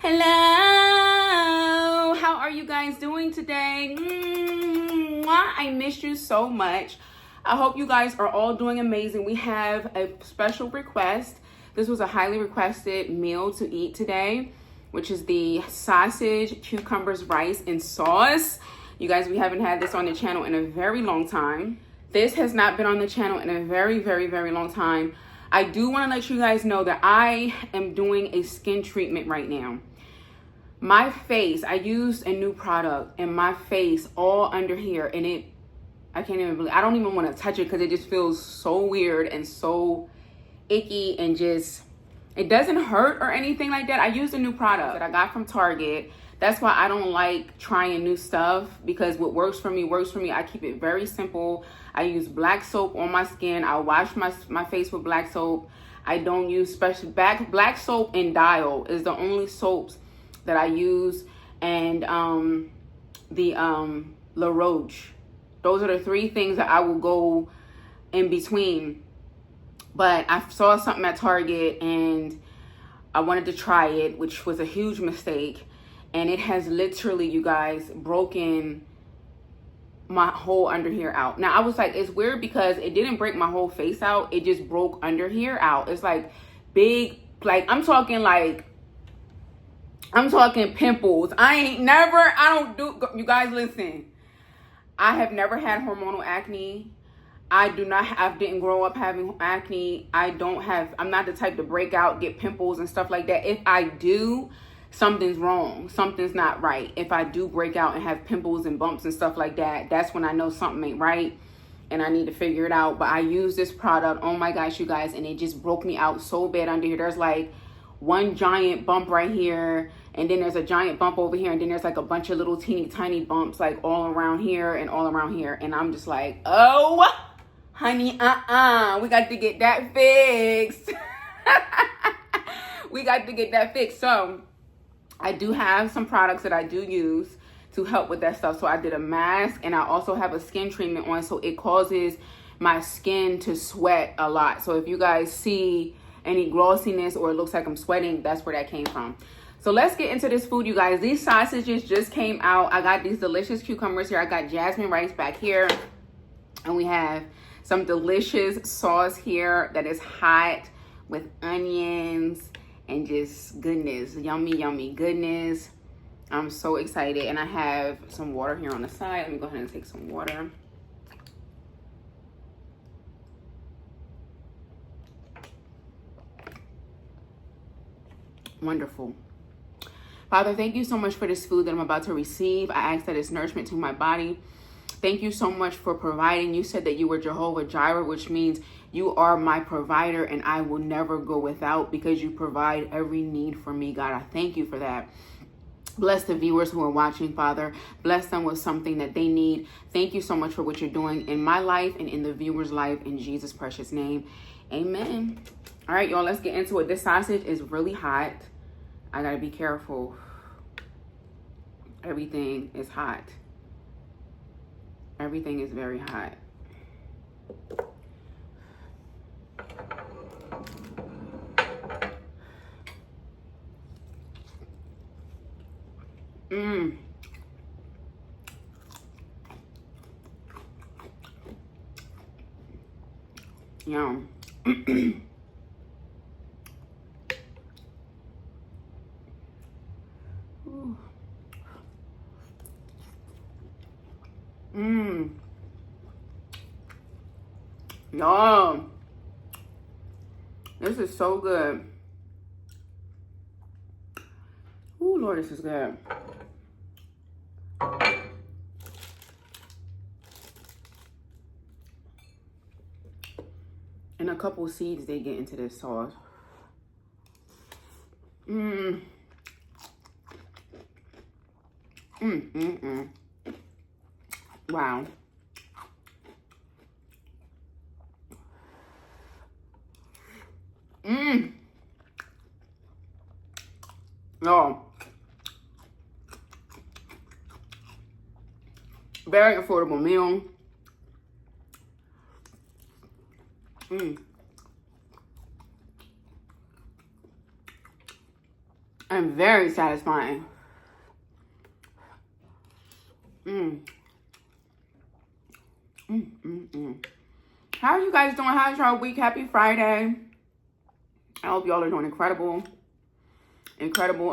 Hello, how are you guys doing today? I missed you so much. I hope you guys are all doing amazing. We have a special request. This was a highly requested meal to eat today, which is the sausage, cucumbers, rice, and sauce. You guys, we haven't had this on the channel in a very long time. This has not been on the channel in a very, very, very long time. I do want to let you guys know that I am doing a skin treatment right now. My face, I used a new product and my face all under here, and I can't even believe, I don't even want to touch it because it just feels so weird and so icky and just, it doesn't hurt or anything like that. I used a new product that I got from Target. That's why I don't like trying new stuff, because what works for me works for me. I keep it very simple. I use black soap on my skin. I wash my face with black soap. I don't use special black soap and Dial is the only soaps that I use, and the La Roche. Those are the three things that I will go in between. But I saw something at Target and I wanted to try it, which was a huge mistake. And it has literally, you guys, broken my whole under here out. Now, I was like, it's weird because it didn't break my whole face out. It just broke under here out. It's like big, like I'm talking pimples. You guys listen. I have never had hormonal acne. I didn't grow up having acne. I'm not the type to break out, get pimples and stuff like that. If I do, something's wrong. Something's not right. If I do break out and have pimples and bumps and stuff like that, that's when I know something ain't right and I need to figure it out. But I use this product, oh my gosh, you guys, and it just broke me out so bad under here. There's like one giant bump right here, and then there's a giant bump over here, and then there's like a bunch of little teeny tiny bumps like all around here and all around here. And I'm just like, oh, honey, we got to get that fixed. We got to get that fixed. So I do have some products that I do use to help with that stuff. So I did a mask, and I also have a skin treatment on, so it causes my skin to sweat a lot. So if you guys see any glossiness or it looks like I'm sweating, that's where that came from. So let's get into this food, you guys. These sausages just came out. I got these delicious cucumbers here. I got jasmine rice back here, and we have some delicious sauce here that is hot with onions and just goodness, yummy, yummy goodness. I'm so excited. And I have some water here on the side. Let me go ahead and take some water. Wonderful. Father, thank you so much for this food that I'm about to receive. I ask that it's nourishment to my body. Thank you so much for providing. You said that you were Jehovah Jireh, which means you are my provider, and I will never go without because you provide every need for me, God. I thank you for that. Bless the viewers who are watching, Father. Bless them with something that they need. Thank you so much for what you're doing in my life and in the viewer's life. In Jesus' precious name, amen. All right, y'all, let's get into it. This sausage is really hot. I gotta be careful. Everything is hot. Everything is very hot. Yum. Yum. This is so good. Oh, Lord, this is good. And a couple seeds they get into this sauce. Wow. Oh. Very affordable meal. and very satisfying. How are you guys doing? How's your week? Happy Friday. I hope y'all are doing incredible,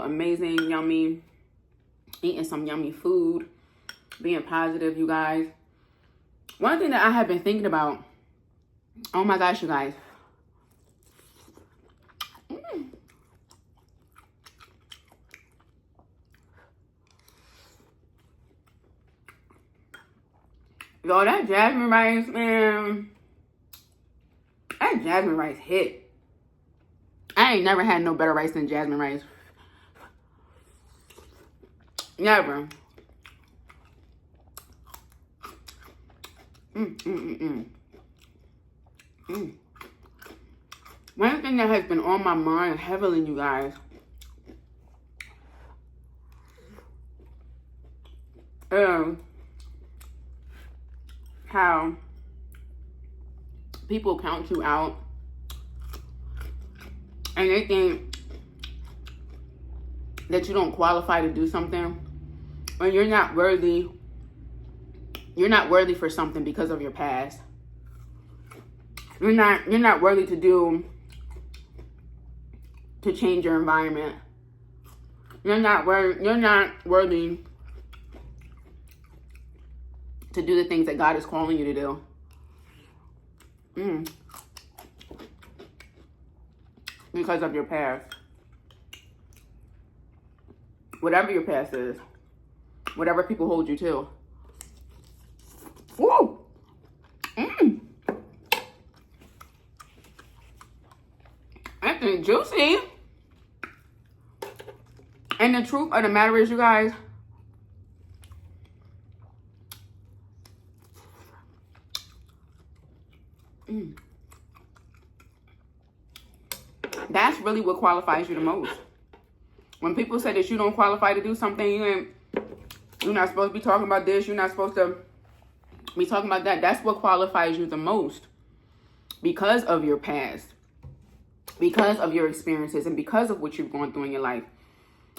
amazing, yummy, eating some yummy food, being positive, you guys. One thing that I have been thinking about, oh my gosh, you guys. Yo, that jasmine rice, man. That jasmine rice hit. I ain't never had no better rice than jasmine rice. Never. One thing that has been on my mind heavily, you guys, how people count you out and they think that you don't qualify to do something, or you're not worthy for something because of your past. You're not worthy to change your environment. You're not worthy to do the things that God is calling you to do. Because of your past. Whatever your past is. Whatever people hold you to. Woo! That's juicy. And the truth of the matter is, you guys, that's really what qualifies you the most. When people say that you don't qualify to do something, you're not supposed to be talking about this, you're not supposed to be talking about that, that's what qualifies you the most. Because of your past, because of your experiences, and because of what you've gone through in your life.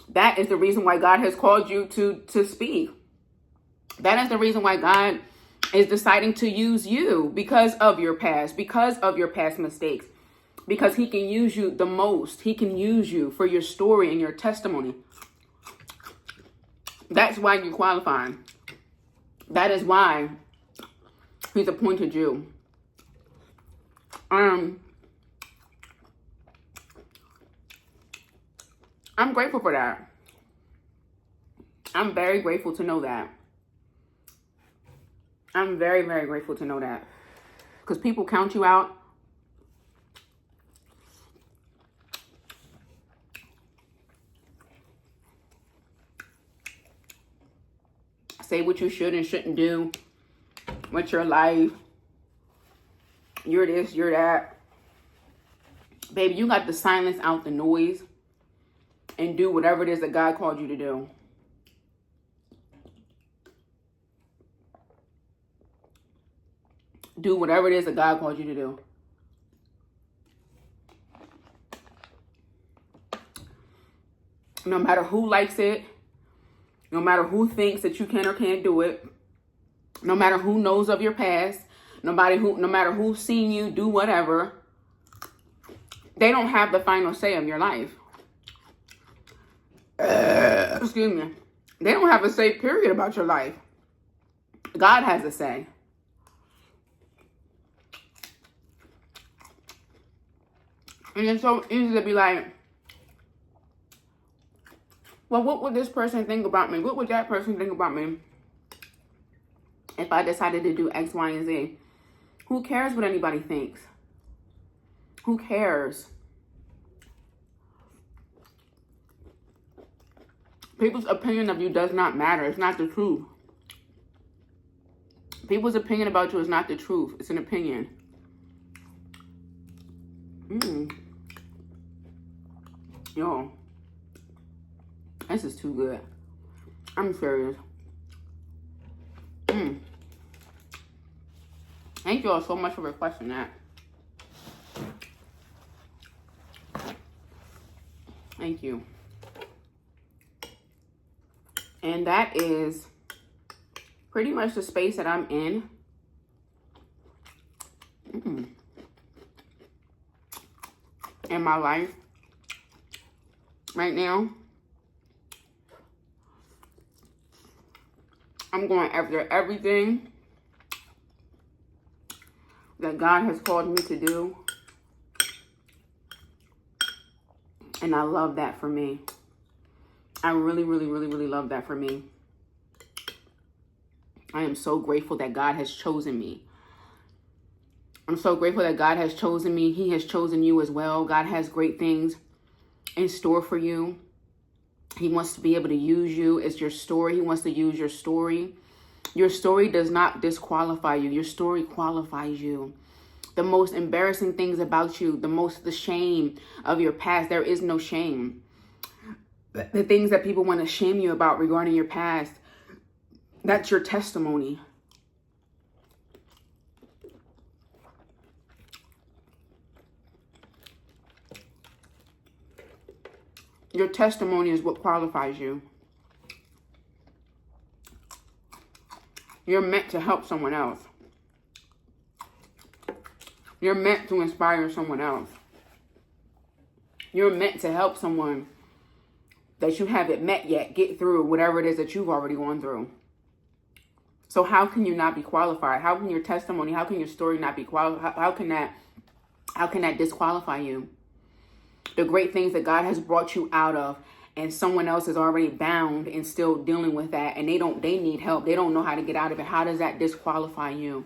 That is the reason why God has called you to speak. That is the reason why God is deciding to use you, because of your past, because of your past mistakes, because he can use you the most. He can use you for your story and your testimony. That's why you qualify. That is why he's appointed you. I'm grateful for that. I'm very grateful to know that. I'm very, very grateful to know that. Because people count you out. Say what you should and shouldn't do with your life. You're this, you're that. Baby, you got to silence out the noise and do whatever it is that God called you to do. Do whatever it is that God called you to do. No matter who likes it, no matter who thinks that you can or can't do it, no matter who knows of your past, no matter who's seen you do whatever, they don't have the final say of your life. Excuse me. They don't have a say, period, about your life. God has a say. And it's so easy to be like, well, what would this person think about me? What would that person think about me if I decided to do X, Y, and Z? Who cares what anybody thinks? Who cares? People's opinion of you does not matter. It's not the truth. People's opinion about you is not the truth. It's an opinion. Yo, this is too good. I'm serious. Thank you all so much for requesting that. Thank you. And that is pretty much the space that I'm in. In my life right now. I'm going after everything that God has called me to do. And I love that for me. I really, really, really, really love that for me. I am so grateful that God has chosen me. I'm so grateful that God has chosen me. He has chosen you as well. God has great things in store for you. He wants to be able to use you. It's your story. He wants to use your story. Your story does not disqualify you. Your story qualifies you. The most embarrassing things about you, the shame of your past, there is no shame. The things that people want to shame you about regarding your past, that's your testimony. Your testimony is what qualifies you. You're meant to help someone else. You're meant to inspire someone else. You're meant to help someone that you haven't met yet get through whatever it is that you've already gone through. So how can you not be qualified? How can your testimony, how can your story not be qualified? How can that disqualify you? The great things that God has brought you out of, and someone else is already bound and still dealing with that, and they need help. They don't know how to get out of it. How does that disqualify you?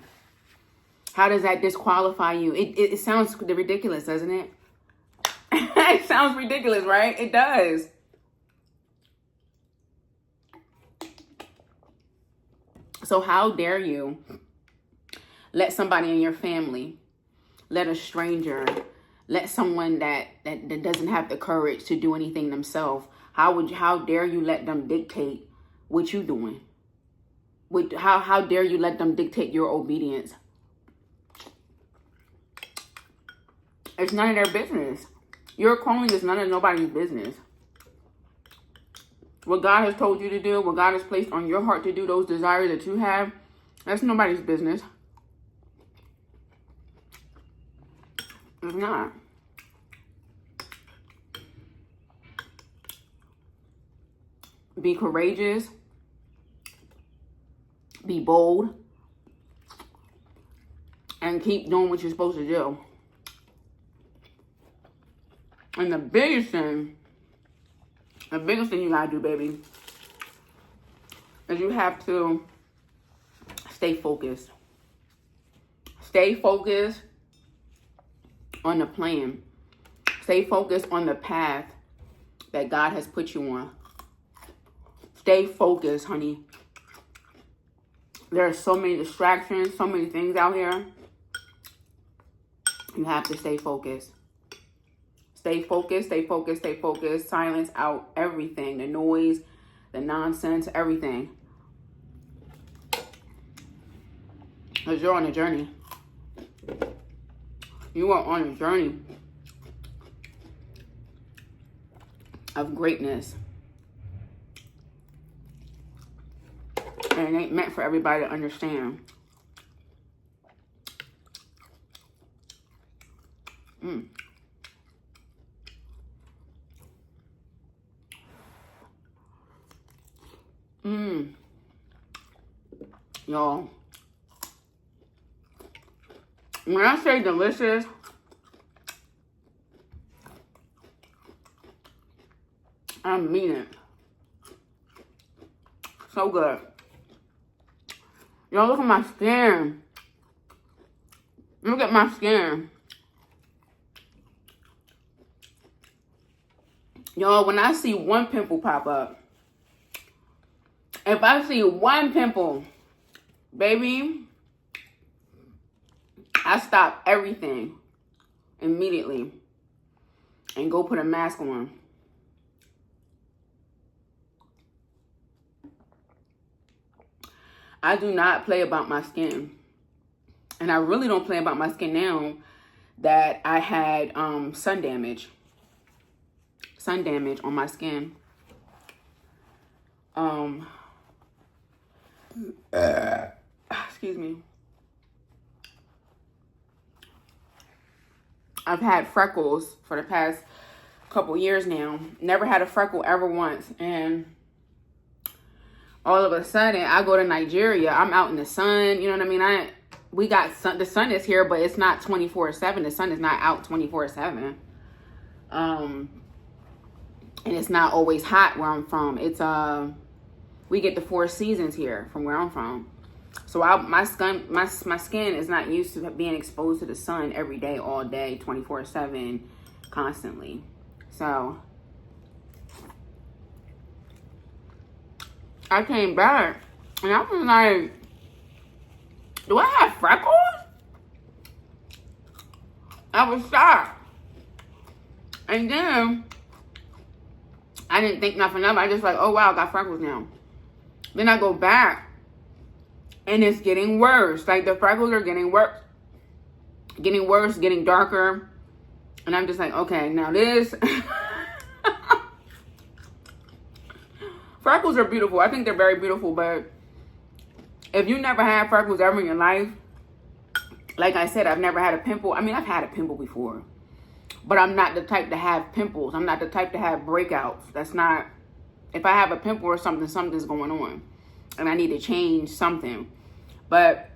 How does that disqualify you? It sounds ridiculous, doesn't it? It sounds ridiculous, right? It does. So how dare you let somebody in your family, let a stranger, let someone that doesn't have the courage to do anything themselves, how dare you let them dictate what you're doing? How dare you let them dictate your obedience? It's none of their business. Your calling is none of nobody's business. What God has told you to do, what God has placed on your heart to do, those desires that you have, that's nobody's business. It's not. Be courageous. Be bold. And keep doing what you're supposed to do. And the biggest thing you gotta do, baby, is you have to stay focused. Stay focused on the plan. Stay focused on the path that God has put you on. Stay focused, honey. There are so many distractions, so many things out here. You have to stay focused. Stay focused, stay focused, stay focused. Silence out everything, the noise, the nonsense, everything. Because you're on a journey. You are on a journey of greatness. And it ain't meant for everybody to understand. Y'all, when I say delicious, I mean it. So good. Y'all, look at my skin. Look at my skin. Y'all, when I see one pimple pop up, if I see one pimple, baby, I stop everything immediately and go put a mask on. I do not play about my skin. And I really don't play about my skin now that I had sun damage on my skin. Um, excuse me. I've had freckles for the past couple years now. Never had a freckle ever once. And all of a sudden, I go to Nigeria. I'm out in the sun. You know what I mean? We got sun. The sun is here, but it's not 24/7. The sun is not out 24/7. And it's not always hot where I'm from. It's we get the 4 seasons here from where I'm from. So my skin is not used to being exposed to the sun every day, all day, 24/7, constantly. So I came back and I was like, do I have freckles? I was shocked. And then I didn't think nothing of it. I just like, oh wow, I got freckles now. Then I go back and it's getting worse. Like the freckles are getting worse, getting darker. And I'm just like, okay, now this. Freckles are beautiful. I think they're very beautiful. But if you never had freckles ever in your life, like I said, I've never had a pimple. I mean, I've had a pimple before. But I'm not the type to have pimples. I'm not the type to have breakouts. That's not, if I have a pimple or something, something's going on. And I need to change something. But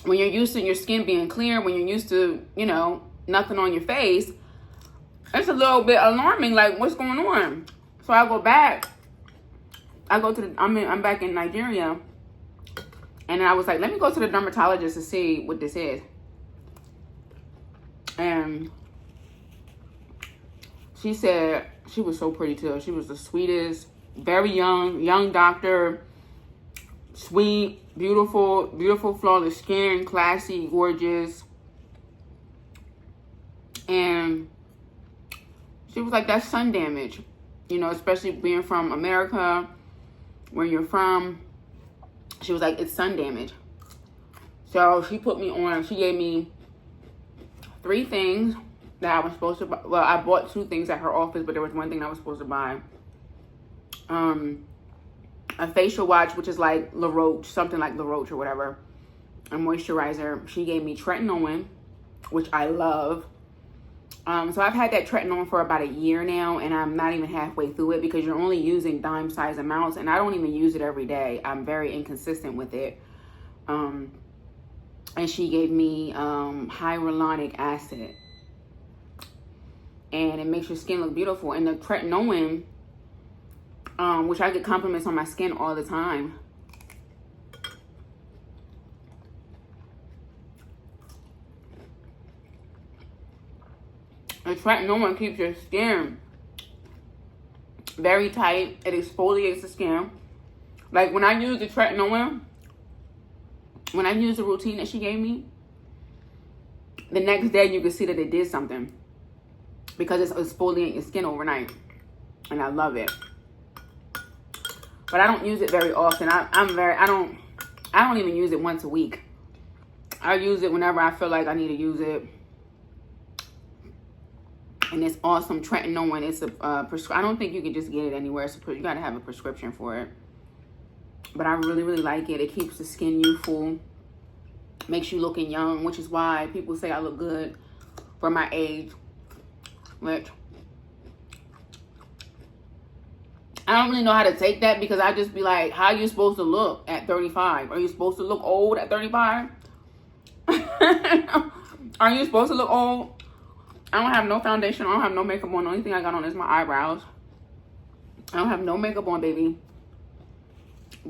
when you're used to your skin being clear, when you're used to, you know, nothing on your face, it's a little bit alarming, like, what's going on? So I go back. I'm back in Nigeria. And I was like, let me go to the dermatologist to see what this is. And she said, she was so pretty too. She was the sweetest, very young doctor, sweet, beautiful, flawless skin, classy, gorgeous. And she was like, that's sun damage, you know, especially being from America, where you're from. She was like, it's sun damage. So she put me on, she gave me 3 things that I was supposed to buy. Well, I bought 2 things at her office, but there was 1 thing I was supposed to buy. A facial wash, which is like La Roche, something like La Roche or whatever. A moisturizer. She gave me tretinoin, which I love. So I've had that tretinoin for about a year now, and I'm not even halfway through it because you're only using dime size amounts, and I don't even use it every day. I'm very inconsistent with it. And she gave me hyaluronic acid, and it makes your skin look beautiful. And the tretinoin, which I get compliments on my skin all the time. The tretinoin keeps your skin very tight. It exfoliates the skin. Like when I use the tretinoin, when I use the routine that she gave me, the next day you can see that it did something because it's exfoliating your skin overnight, and I love it. But I don't use it very often. I don't even use it once a week. I use it whenever I feel like I need to use it. And it's awesome tretinoin. It's a I don't think you can just get it anywhere. You got to have a prescription for it. But I really, really like it. It keeps the skin youthful. Makes you looking young, which is why people say I look good for my age. Which I don't really know how to take that because I just be like, how are you supposed to look at 35? Are you supposed to look old at 35? Are you supposed to look old? I don't have no foundation. I don't have no makeup on. The only thing I got on is my eyebrows. I don't have no makeup on, baby.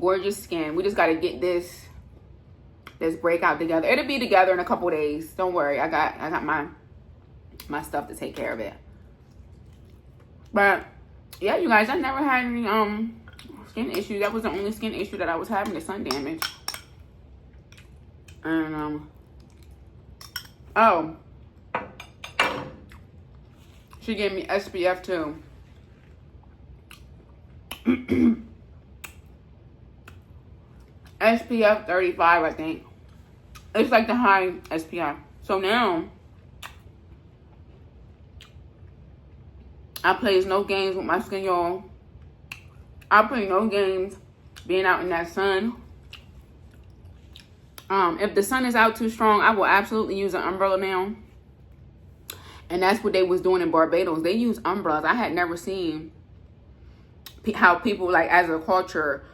Gorgeous skin. We just got to get this breakout together. It'll be together in a couple days. Don't worry. I got my stuff to take care of it. But yeah, you guys, I never had any skin issues. That was the only skin issue that I was having, the sun damage. And oh, she gave me SPF too. SPF 35, I think. It's like the high SPF. So now I plays no games with my skin, y'all. I play no games being out in that sun. If the sun is out too strong, I will absolutely use an umbrella now. And that's what they was doing in Barbados. They use umbrellas. I had never seen how people, like, as a culture,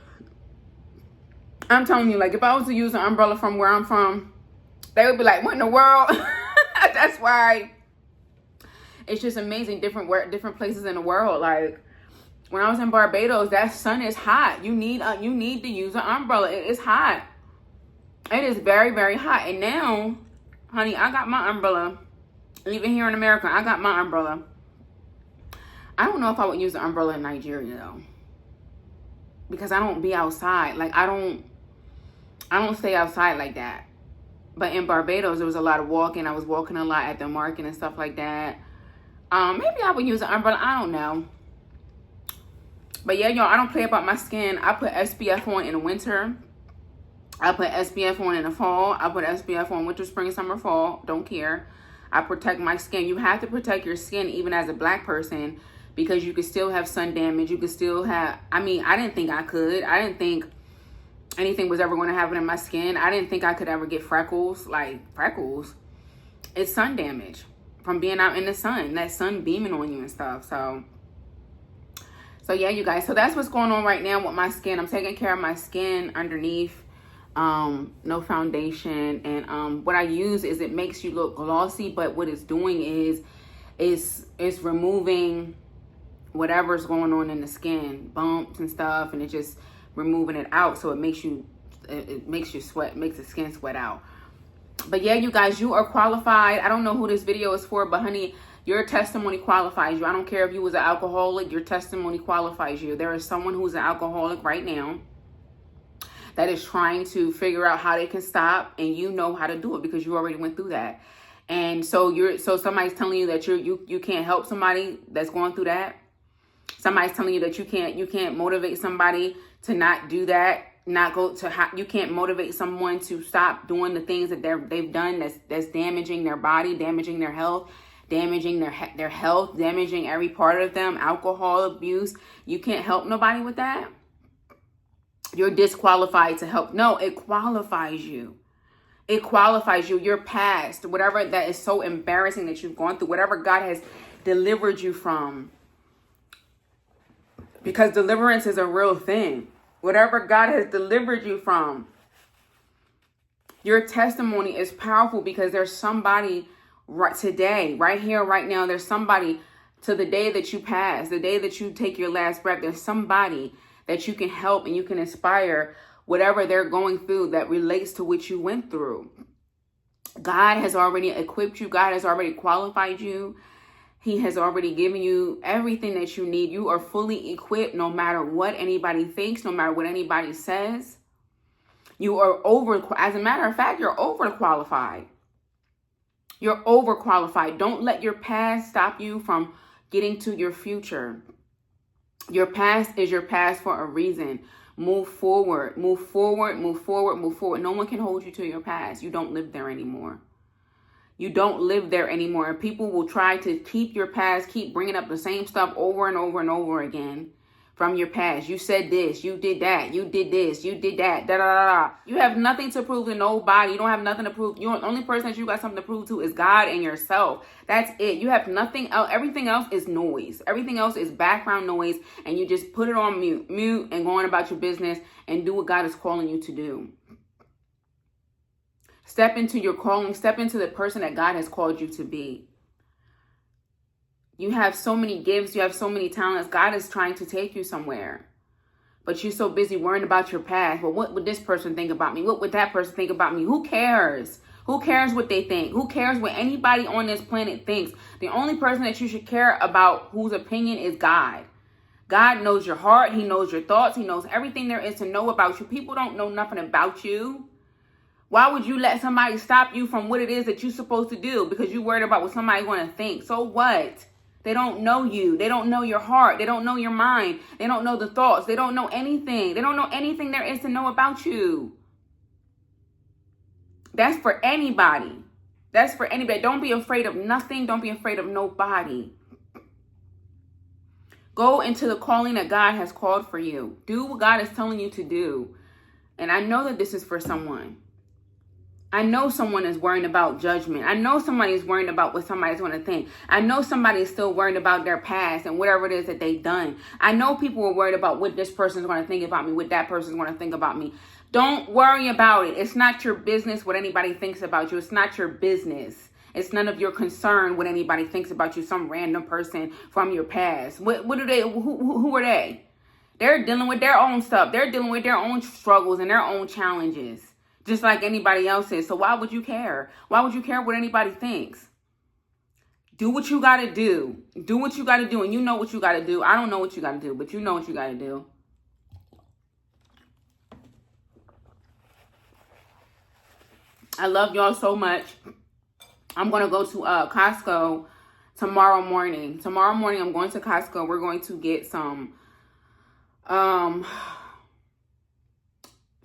I'm telling you, like, if I was to use an umbrella from where I'm from, they would be like, what in the world? That's why it's just amazing, different places in the world. Like, when I was in Barbados, that sun is hot. You need to use an umbrella. It is hot. It is very, very hot. And now, honey, I got my umbrella. Even here in America, I got my umbrella. I don't know if I would use an umbrella in Nigeria, though, because I don't be outside. Like, I don't stay outside like that. But in Barbados, there was a lot of walking. I was walking a lot at the market and stuff like that. Maybe I would use an umbrella. I don't know. But yeah, y'all, I don't play about my skin. I put SPF on in the winter. I put SPF on in the fall. I put SPF on winter, spring, summer, fall. Don't care. I protect my skin. You have to protect your skin even as a black person, because you could still have sun damage. You could still have, I mean, I didn't think I could. I didn't think anything was ever going to happen in my skin. I didn't think I could ever get freckles. Like, freckles. It's sun damage from being out in the sun. That sun beaming on you and stuff. So yeah, you guys. So that's what's going on right now with my skin. I'm taking care of my skin underneath. No foundation. And what I use is, it makes you look glossy. But what it's doing is it's removing whatever's going on in the skin, bumps and stuff, and it just removing it out. So it makes you sweat, makes the skin sweat out. But yeah, you guys, you are qualified. I don't know who this video is for, but honey, your testimony qualifies you. I don't care if you was an alcoholic, your testimony qualifies you. There is someone who's an alcoholic right now that is trying to figure out how they can stop, and you know how to do it because you already went through that. And so somebody's telling you that you can't help somebody that's going through that. Somebody's telling you that you can't motivate somebody to not do that, you can't motivate someone to stop doing the things that they've done that's damaging their body, damaging their health, damaging their health, damaging every part of them, alcohol abuse. You can't help nobody with that. You're disqualified to help. No, it qualifies you. It qualifies you. Your past, whatever that is so embarrassing that you've gone through, whatever God has delivered you from. Because deliverance is a real thing. Whatever God has delivered you from. Your testimony is powerful because there's somebody right today, right here, right now. There's somebody to the day that you pass, the day that you take your last breath. There's somebody that you can help and you can inspire, whatever they're going through that relates to what you went through. God has already equipped you. God has already qualified you. He has already given you everything that you need. You are fully equipped no matter what anybody thinks, no matter what anybody says. You are as a matter of fact, you're overqualified. You're overqualified. Don't let your past stop you from getting to your future. Your past is your past for a reason. Move forward, move forward, move forward, move forward. No one can hold you to your past. You don't live there anymore. You don't live there anymore. People will try to keep your past, keep bringing up the same stuff over and over and over again from your past. You said this, you did that, you did this, you did that, da da da da. You have nothing to prove to nobody. You don't have nothing to prove. The only person that you got something to prove to is God and yourself. That's it. You have nothing else. Everything else is noise. Everything else is background noise, and you just put it on mute and go on about your business and do what God is calling you to do. Step into your calling. Step into the person that God has called you to be. You have so many gifts. You have so many talents. God is trying to take you somewhere. But you're so busy worrying about your past. Well, what would this person think about me? What would that person think about me? Who cares? Who cares what they think? Who cares what anybody on this planet thinks? The only person that you should care about whose opinion is God. God knows your heart. He knows your thoughts. He knows everything there is to know about you. People don't know nothing about you. Why would you let somebody stop you from what it is that you're supposed to do? Because you're worried about what somebody's going to think. So what? They don't know you. They don't know your heart. They don't know your mind. They don't know the thoughts. They don't know anything. They don't know anything there is to know about you. That's for anybody. That's for anybody. Don't be afraid of nothing. Don't be afraid of nobody. Go into the calling that God has called for you. Do what God is telling you to do. And I know that this is for someone. I know someone is worrying about judgment. I know somebody's worrying about what somebody's going to think. I know somebody's still worried about their past and whatever it is that they've done. I know people are worried about what this person's going to think about me, what that person's going to think about me. Don't worry about it. It's not your business what anybody thinks about you. It's not your business. It's none of your concern what anybody thinks about you, some random person from your past. What do they, who are they? They're dealing with their own stuff. They're dealing with their own struggles and their own challenges, just like anybody else is. So why would you care? Why would you care what anybody thinks? Do what you got to do. Do what you got to do. And you know what you got to do. I don't know what you got to do, but you know what you got to do. I love y'all so much. I'm going to go to Costco tomorrow morning. Tomorrow morning, I'm going to Costco. We're going to get some I'm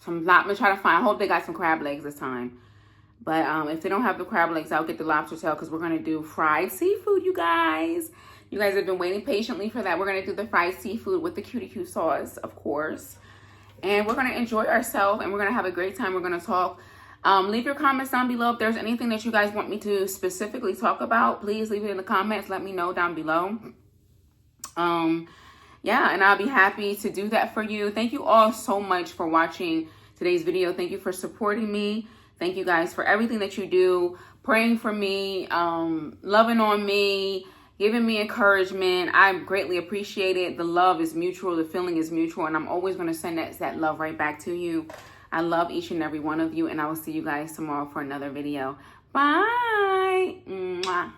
gonna try to find, I hope they got some crab legs this time. But if they don't have the crab legs, I'll get the lobster tail because we're going to do fried seafood, you guys. You guys have been waiting patiently for that. We're going to do the fried seafood with the cutie cute sauce, of course. And we're going to enjoy ourselves and we're going to have a great time. We're going to talk. Leave your comments down below. If there's anything that you guys want me to specifically talk about, please leave it in the comments. Let me know down below. Yeah, and I'll be happy to do that for you. Thank you all so much for watching today's video. Thank you for supporting me. Thank you guys for everything that you do, praying for me, loving on me, giving me encouragement. I greatly appreciate it. The love is mutual. The feeling is mutual. And I'm always going to send that love right back to you. I love each and every one of you. And I will see you guys tomorrow for another video. Bye. Mwah.